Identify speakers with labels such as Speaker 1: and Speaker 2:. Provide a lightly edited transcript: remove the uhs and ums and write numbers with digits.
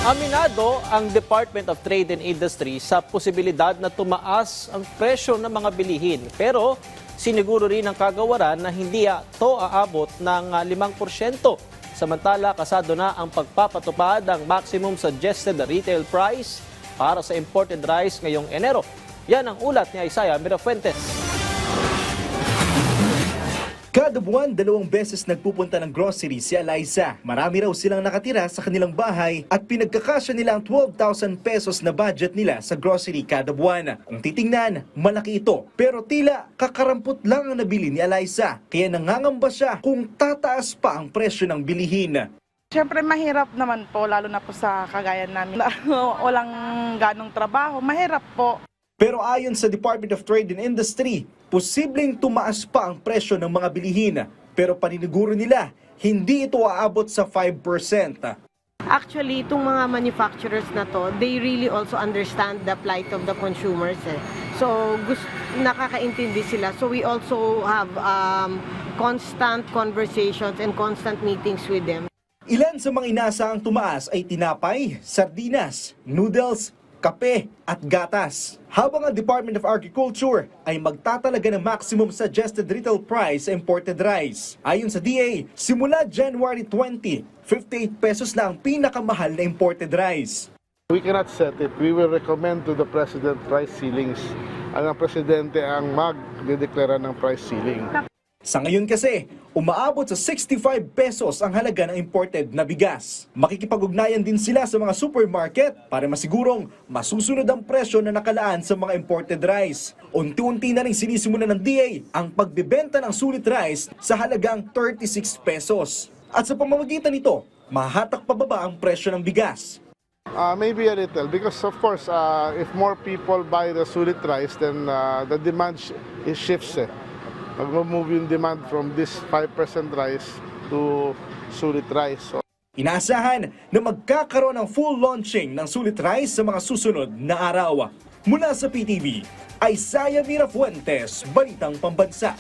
Speaker 1: Aminado ang Department of Trade and Industry sa posibilidad na tumaas ang presyo ng mga bilihin. Pero siniguro rin ng kagawaran na hindi ito aabot ng 5%. Samantala, kasado na ang pagpapatupad ng maximum suggested retail price para sa imported rice ngayong Enero. Yan ang ulat ni Isaiah Mirafuentes.
Speaker 2: Kada buwan, 2 beses nagpupunta ng grocery si Eliza. Marami raw silang nakatira sa kanilang bahay at pinagkakasya nila ang 12,000 pesos na budget nila sa grocery kada buwan. Kung titingnan, malaki ito. Pero tila kakarampot lang ang nabili ni Eliza. Kaya nangangamba siya kung tataas pa ang presyo ng bilihin.
Speaker 3: Siyempre mahirap naman po, lalo na po sa kagayan namin. Walang ganong trabaho, mahirap po.
Speaker 2: Pero ayon sa Department of Trade and Industry, posibleng tumaas pa ang presyo ng mga bilihin. Pero paniniguro nila, hindi ito aabot sa 5%.
Speaker 4: Actually, itong mga manufacturers na to, they really also understand the plight of the consumers. So, nakakaintindi sila. So, we also have constant conversations and constant meetings with them.
Speaker 2: Ilan sa mga inaasahang tumaas ay tinapay, sardinas, noodles, kape at gatas. Habang ang Department of Agriculture ay magtatalaga ng maximum suggested retail price sa imported rice. Ayon sa DA, simula January 20, 58 pesos na ang pinakamahal na imported rice.
Speaker 5: We cannot set it. We will recommend to the President price ceilings. Ang Presidente ang magdedeklara ng price ceiling.
Speaker 2: Sa ngayon kasi, umaabot sa 65 pesos ang halaga ng imported na bigas. Makikipag-ugnayan din sila sa mga supermarket para masigurong masusunod ang presyo na nakalaan sa mga imported rice. Unti-unti na rin sinisimulan ng DA ang pagbebenta ng sulit rice sa halagang 36 pesos. At sa pamamagitan nito, mahatak pababa ang presyo ng bigas.
Speaker 5: Maybe a little because of course, if more people buy the sulit rice, then the demand shifts. Mag-move yung demand from this 5% rice to sulit rice. So,
Speaker 2: inaasahan na magkakaroon ng full launching ng sulit rice sa mga susunod na araw. Mula sa PTV, Isaiah Mirafuentes, Balitang Pambansa.